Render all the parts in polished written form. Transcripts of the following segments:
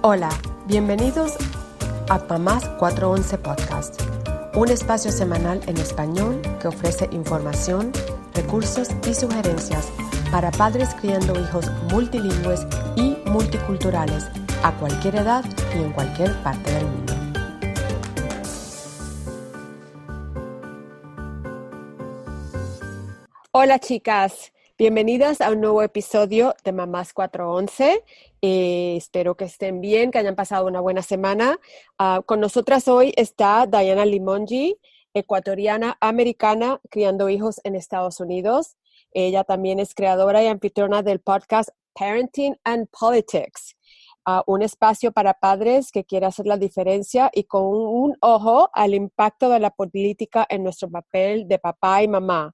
Hola, bienvenidos a Mamás 411 Podcast, un espacio semanal en español que ofrece información, recursos y sugerencias para padres criando hijos multilingües y multiculturales a cualquier edad y en cualquier parte del mundo. Hola chicas, bienvenidas a un nuevo episodio de Mamás 411. Espero que estén bien, que hayan pasado una buena semana. Con nosotras hoy está Diana Limongi, ecuatoriana americana, criando hijos en Estados Unidos. Ella también es creadora y anfitriona del podcast Parenting and Politics, un espacio para padres que quiere hacer la diferencia y con un ojo al impacto de la política en nuestro papel de papá y mamá.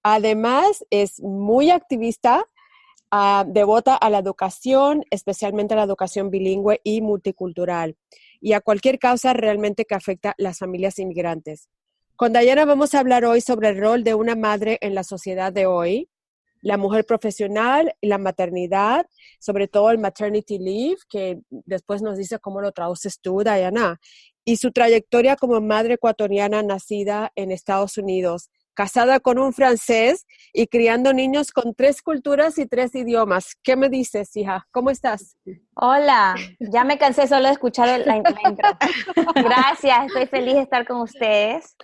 Además, es muy activista, devota a la educación, especialmente a la educación bilingüe y multicultural, y a cualquier causa realmente que afecta a las familias inmigrantes. Con Diana vamos a hablar hoy sobre el rol de una madre en la sociedad de hoy, la mujer profesional y la maternidad, sobre todo el maternity leave, que después nos dice cómo lo traduces tú, Diana, y su trayectoria como madre ecuatoriana nacida en Estados Unidos, casada con un francés y criando niños con 3 culturas y 3 idiomas. ¿Qué me dices, hija? ¿Cómo estás? Hola, ya me cansé solo de escuchar la intro. Gracias, estoy feliz de estar con ustedes,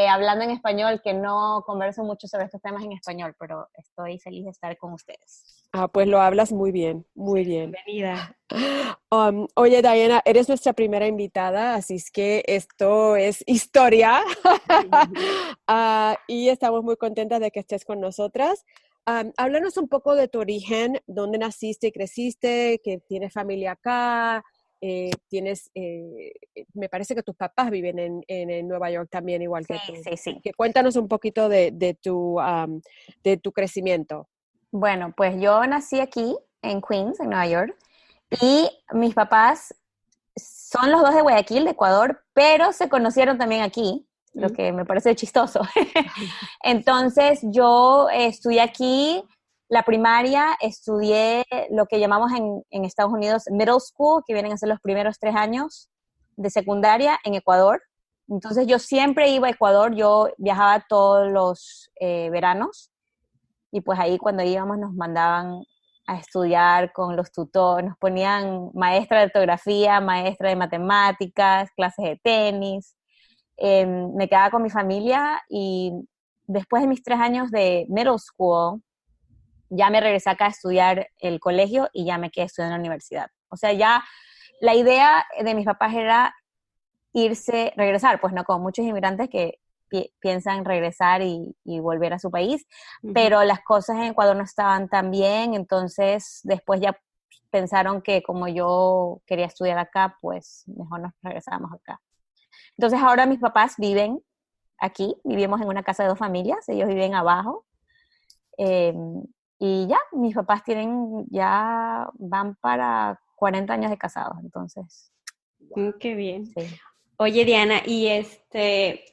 hablando en español, que no converso mucho sobre estos temas en español, pero estoy feliz de estar con ustedes. Pues lo hablas muy bien, muy bien. Bienvenida. Oye, Diana, eres nuestra primera invitada, así es que esto es historia. Y estamos muy contentas de que estés con nosotras. Háblanos un poco de tu origen, dónde naciste y creciste, que tienes familia acá, me parece que tus papás viven en Nueva York también, igual que tú. Sí. Que cuéntanos un poquito de tu crecimiento. Bueno, pues yo nací aquí, en Queens, en Nueva York, y mis papás son los dos de Guayaquil, de Ecuador, pero se conocieron también aquí, lo que me parece chistoso. Entonces, yo estudié aquí la primaria, estudié lo que llamamos en Estados Unidos middle school, que vienen a ser los primeros 3 años de secundaria en Ecuador. Entonces, yo siempre iba a Ecuador, yo viajaba todos los veranos, y pues ahí cuando íbamos nos mandaban a estudiar con los tutores, nos ponían maestra de ortografía, maestra de matemáticas, clases de tenis. Me quedaba con mi familia y después de mis 3 años de middle school, ya me regresé acá a estudiar el colegio y ya me quedé estudiando en la universidad. O sea, ya la idea de mis papás era regresar, pues no, como muchos inmigrantes que piensan regresar y volver a su país, pero las cosas en Ecuador no estaban tan bien, entonces después ya pensaron que como yo quería estudiar acá, pues mejor nos regresábamos acá. Entonces ahora mis papás viven aquí, vivimos en una casa de 2 familias, ellos viven abajo, y ya, mis papás van para 40 años de casados, entonces. Qué bien. Sí. Oye, Diana, y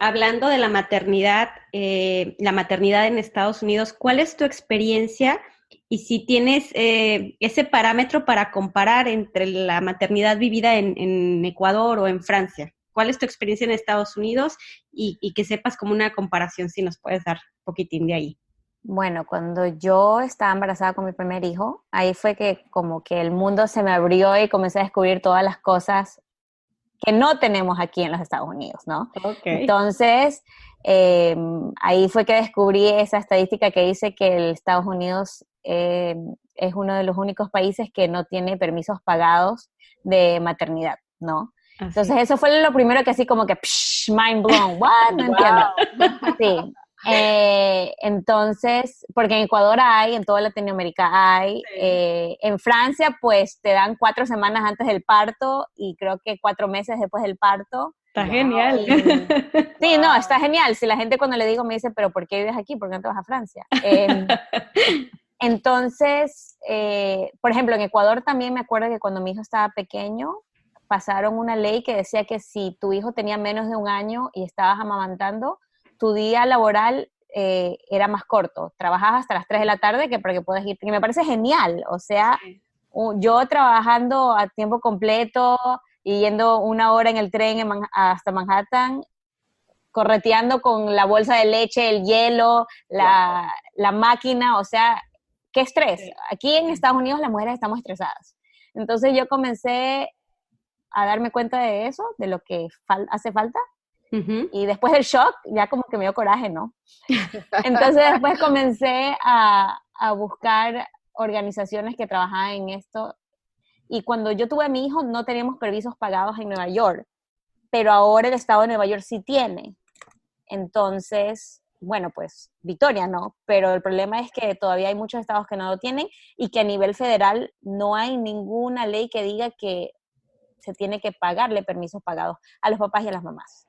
hablando de la maternidad en Estados Unidos, ¿cuál es tu experiencia? Y si tienes ese parámetro para comparar entre la maternidad vivida en Ecuador o en Francia. ¿Cuál es tu experiencia en Estados Unidos? Y que sepas como una comparación, si nos puedes dar un poquitín de ahí. Bueno, cuando yo estaba embarazada con mi primer hijo, ahí fue que como que el mundo se me abrió y comencé a descubrir todas las cosas que no tenemos aquí en los Estados Unidos, ¿no? Okay. Entonces, ahí fue que descubrí esa estadística que dice que el Estados Unidos es uno de los únicos países que no tiene permisos pagados de maternidad, ¿no? Así. Entonces, eso fue lo primero que así como que, mind blown, what? No entiendo. Sí. Entonces, porque en Ecuador hay, en toda Latinoamérica hay, en Francia pues te dan 4 semanas antes del parto y creo que 4 meses después del parto. Está genial. Sí, no, está genial. Si la gente cuando le digo me dice, pero ¿por qué vives aquí? ¿Por qué no te vas a Francia? Entonces, por ejemplo, en Ecuador también me acuerdo que cuando mi hijo estaba pequeño, pasaron una ley que decía que si tu hijo tenía menos de 1 año y estabas amamantando, tu día laboral era más corto. Trabajabas hasta las 3 de la tarde para que puedas ir. Y me parece genial. O sea, yo trabajando a tiempo completo y yendo 1 hora en el tren hasta Manhattan, correteando con la bolsa de leche, el hielo, la máquina, o sea, qué estrés. Aquí en Estados Unidos las mujeres estamos estresadas. Entonces yo comencé a darme cuenta de eso, de lo que hace falta. Uh-huh. Y después del shock, ya como que me dio coraje, ¿no? Entonces después comencé a buscar organizaciones que trabajaban en esto. Y cuando yo tuve a mi hijo, no teníamos permisos pagados en Nueva York, pero ahora el estado de Nueva York sí tiene. Entonces, bueno, pues Victoria no, pero el problema es que todavía hay muchos estados que no lo tienen y que a nivel federal no hay ninguna ley que diga que se tiene que pagarle permisos pagados a los papás y a las mamás.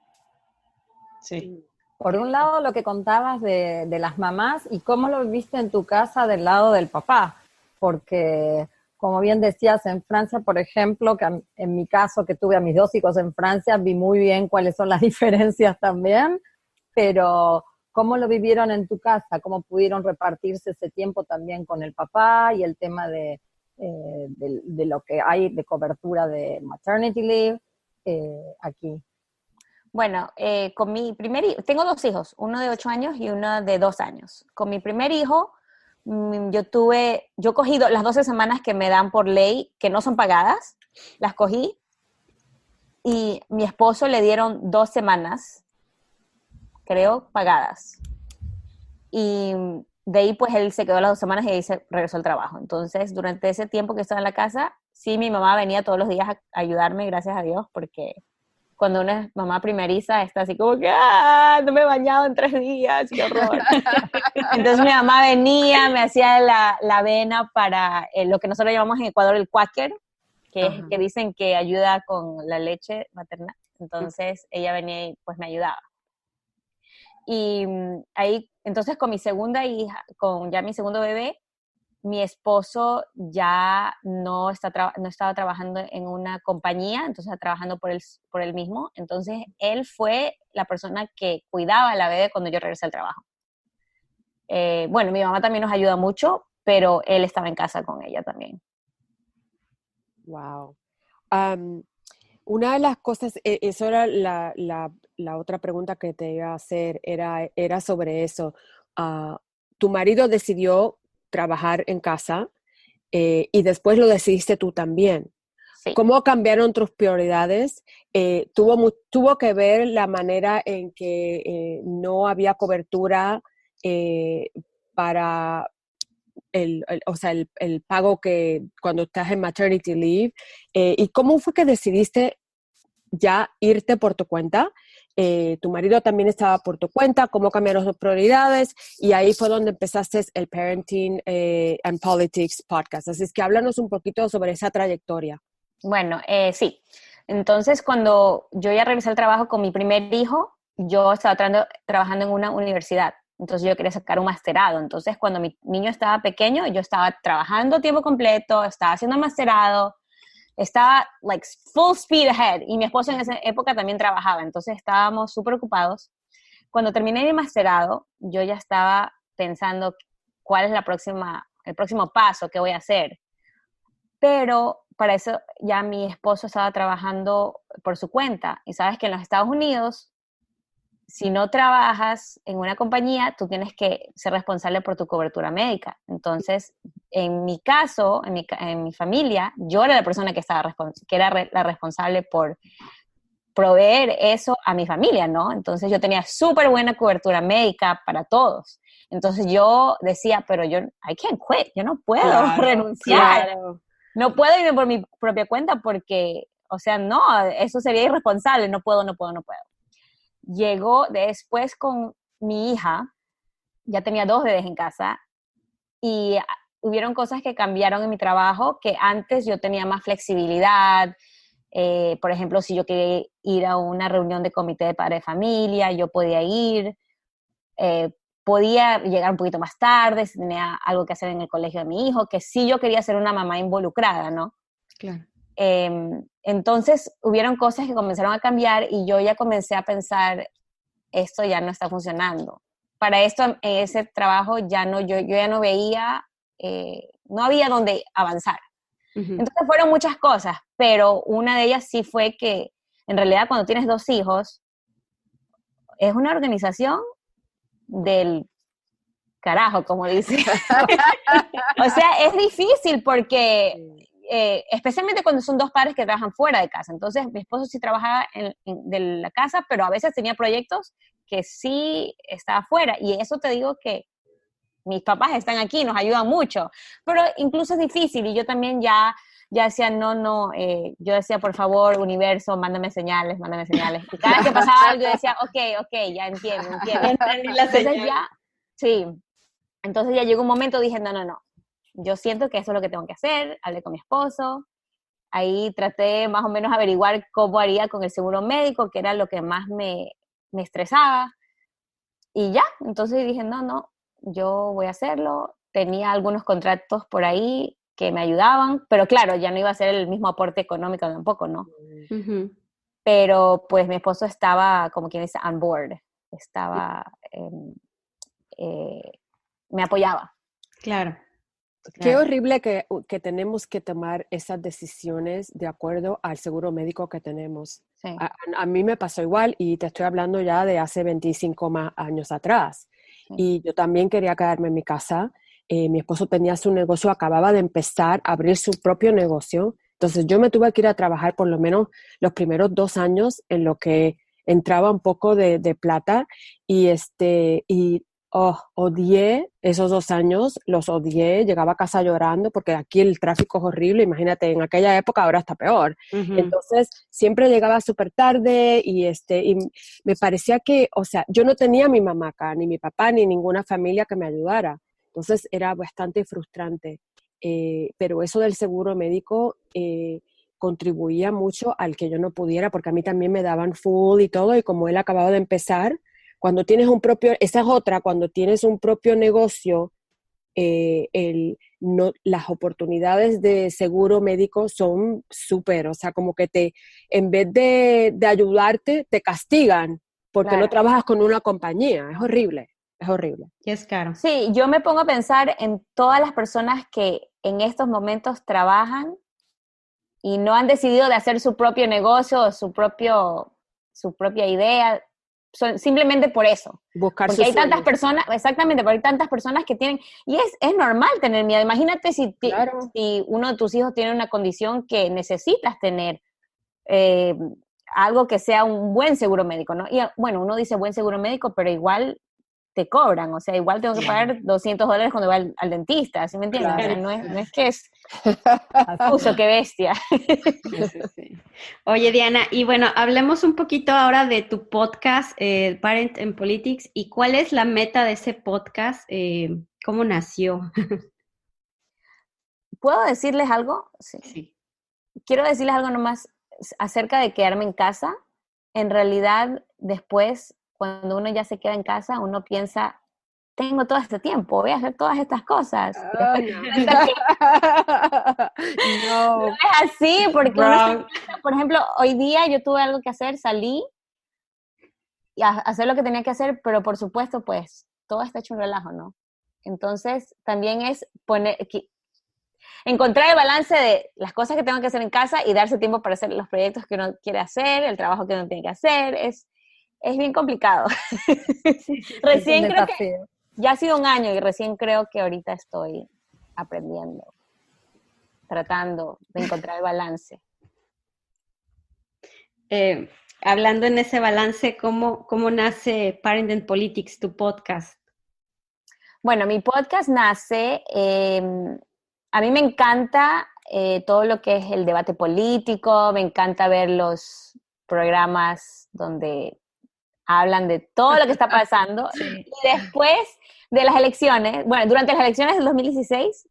Sí. Por un lado, lo que contabas de las mamás y cómo lo viviste en tu casa del lado del papá, porque como bien decías, en Francia, por ejemplo, que en mi caso, que tuve a mis 2 hijos en Francia, vi muy bien cuáles son las diferencias también, pero ¿cómo lo vivieron en tu casa? ¿Cómo pudieron repartirse ese tiempo también con el papá y el tema de lo que hay de cobertura de maternity leave aquí? Bueno, con mi primer hijo, tengo 2 hijos, uno de 8 años y uno de 2 años. Con mi primer hijo, yo cogí las 12 semanas que me dan por ley, que no son pagadas, las cogí, y mi esposo le dieron 2 semanas, creo, pagadas. Y de ahí, pues, él se quedó las 2 semanas y ahí se regresó al trabajo. Entonces, durante ese tiempo que estaba en la casa, sí, mi mamá venía todos los días a ayudarme, gracias a Dios, porque cuando una es mamá primeriza está así como que, no me he bañado en 3 días, qué horror. Entonces mi mamá venía, me hacía la avena para lo que nosotros llamamos en Ecuador el quaker, que dicen que ayuda con la leche materna. Entonces ella venía y pues me ayudaba. Y ahí, entonces con mi segunda hija, con ya mi segundo bebé, mi esposo ya no estaba trabajando en una compañía, entonces estaba trabajando por él mismo. Entonces, él fue la persona que cuidaba a la bebé cuando yo regresé al trabajo. Bueno, mi mamá también nos ayuda mucho, pero él estaba en casa con ella también. Wow. Una de las cosas, eso era la otra pregunta que te iba a hacer, era sobre eso. Tu marido decidió trabajar en casa y después lo decidiste tú también. Sí. ¿Cómo cambiaron tus prioridades? ¿Tuvo que ver la manera en que no había cobertura para el pago que cuando estás en maternity leave? ¿Y cómo fue que decidiste ya irte por tu cuenta? Tu marido también estaba por tu cuenta, ¿cómo cambiaron sus prioridades? Y ahí fue donde empezaste el Parenting and Politics podcast. Así es que háblanos un poquito sobre esa trayectoria. Bueno, sí. Entonces, cuando yo ya regresé al trabajo con mi primer hijo, yo estaba trabajando en una universidad. Entonces, yo quería sacar un masterado. Entonces, cuando mi niño estaba pequeño, yo estaba trabajando a tiempo completo, estaba haciendo el masterado, estaba like full speed ahead, y mi esposo en esa época también trabajaba, entonces estábamos súper ocupados. Cuando terminé mi masterado, yo ya estaba pensando cuál es el próximo paso que voy a hacer, pero para eso ya mi esposo estaba trabajando por su cuenta, y sabes que en los Estados Unidos, si no trabajas en una compañía, tú tienes que ser responsable por tu cobertura médica. Entonces, en mi caso, en mi familia, yo era la persona que era la responsable por proveer eso a mi familia, ¿no? Entonces, yo tenía súper buena cobertura médica para todos. Entonces, yo decía, pero I can't quit, yo no puedo renunciar. Claro. No puedo irme por mi propia cuenta porque, o sea, no, eso sería irresponsable, no puedo. Llegó después con mi hija, ya tenía 2 bebés en casa, y hubieron cosas que cambiaron en mi trabajo, que antes yo tenía más flexibilidad. Por ejemplo, si yo quería ir a una reunión de comité de padre de familia, yo podía ir, podía llegar un poquito más tarde, si tenía algo que hacer en el colegio de mi hijo, que sí yo quería ser una mamá involucrada, ¿no? Claro. Entonces hubieron cosas que comenzaron a cambiar y yo ya comencé a pensar, esto ya no está funcionando. Para esto, en ese trabajo yo ya no veía, no había dónde avanzar. Ujú. Entonces fueron muchas cosas, pero una de ellas sí fue que en realidad cuando tienes 2 hijos, es una organización del carajo, como dice. O sea, es difícil porque, especialmente cuando son 2 padres que trabajan fuera de casa. Entonces, mi esposo sí trabajaba de la casa, pero a veces tenía proyectos que sí estaba fuera. Y eso te digo que mis papás están aquí, nos ayudan mucho. Pero incluso es difícil y yo también ya decía, yo decía, por favor, universo, mándame señales, mándame señales. Y cada vez que pasaba algo, yo decía, ok, ya entiendo. Ya entendí la Entonces señal. ya, sí, entonces ya llegó un momento, dije, no, yo siento que eso es lo que tengo que hacer, hablé con mi esposo, ahí traté más o menos averiguar cómo haría con el seguro médico, que era lo que más me estresaba, y ya, entonces dije, no, yo voy a hacerlo, tenía algunos contratos por ahí que me ayudaban, pero claro, ya no iba a ser el mismo aporte económico tampoco, ¿no? Ujú. Pero pues mi esposo estaba, como quien dice, on board, estaba, me apoyaba. Claro. Qué Claro. horrible que tenemos que tomar esas decisiones de acuerdo al seguro médico que tenemos. Sí. A mí me pasó igual y te estoy hablando ya de hace 25 más años atrás. Sí. Y yo también quería quedarme en mi casa. Mi esposo tenía su negocio, acababa de empezar a abrir su propio negocio. Entonces yo me tuve que ir a trabajar por lo menos los primeros 2 años en lo que entraba un poco de plata y odié esos 2 años, los odié, llegaba a casa llorando porque aquí el tráfico es horrible, imagínate, en aquella época ahora está peor. Ujú. Entonces siempre llegaba súper tarde y me parecía que, o sea, yo no tenía a mi mamá acá, ni mi papá, ni ninguna familia que me ayudara. Entonces era bastante frustrante. Pero eso del seguro médico contribuía mucho al que yo no pudiera, porque a mí también me daban full y todo, y como él acababa de empezar, cuando tienes esa es otra, cuando tienes un propio negocio, las oportunidades de seguro médico son súper, o sea, como que en vez de ayudarte, te castigan porque no Claro. trabajas con una compañía. Es horrible, es horrible. Y es caro. Sí, yo me pongo a pensar en todas las personas que en estos momentos trabajan y no han decidido de hacer su propio negocio o su propia idea, simplemente por eso. Buscar Porque sus hay tantas sueños. personas, exactamente, porque hay tantas personas que tienen, y es normal tener miedo. Imagínate Claro. si uno de tus hijos tiene una condición que necesitas tener eh, algo que sea un buen seguro médico, ¿no? Y bueno, uno dice buen seguro médico, pero igual te cobran, o sea, igual tengo que pagar $200 cuando voy al dentista, ¿sí me entiendes? Claro. O sea, no es que es uso, qué bestia. Sí. Oye, Diana, y bueno, hablemos un poquito ahora de tu podcast, Parent and Politics, y cuál es la meta de ese podcast, cómo nació. ¿Puedo decirles algo? Sí. Sí. Quiero decirles algo nomás acerca de quedarme en casa. En realidad, después, cuando uno ya se queda en casa, uno piensa, tengo todo este tiempo, voy a hacer todas estas cosas. Y Oh, después no. te das cuenta que No. es así, porque uno está en Wrong. casa. Por ejemplo, hoy día yo tuve algo que hacer, salí y a hacer lo que tenía que hacer, pero por supuesto, pues, todo está hecho un relajo, ¿no? Entonces, también es encontrar el balance de las cosas que tengo que hacer en casa y darse tiempo para hacer los proyectos que uno quiere hacer, el trabajo que uno tiene que hacer, es bien complicado. Recién creo que ya ha sido un año y recién creo que ahorita estoy aprendiendo, tratando de encontrar el balance. Hablando en ese balance, ¿cómo nace Parent and Politics, tu podcast? Bueno, mi podcast nace, a mí me encanta todo lo que es el debate político, me encanta ver los programas donde hablan de todo lo que está pasando. Sí. Y después de las elecciones, bueno, durante las elecciones del 2016,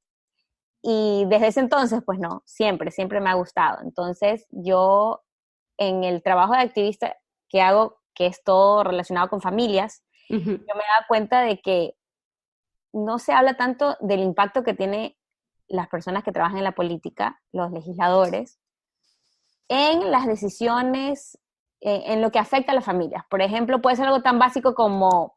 y desde ese entonces, pues no, siempre me ha gustado. Entonces, yo en el trabajo de activista que hago, que es todo relacionado con familias, Uh-huh. yo me he dado cuenta de que no se habla tanto del impacto que tiene las personas que trabajan en la política, los legisladores, en las decisiones, en lo que afecta a las familias. Por ejemplo, puede ser algo tan básico como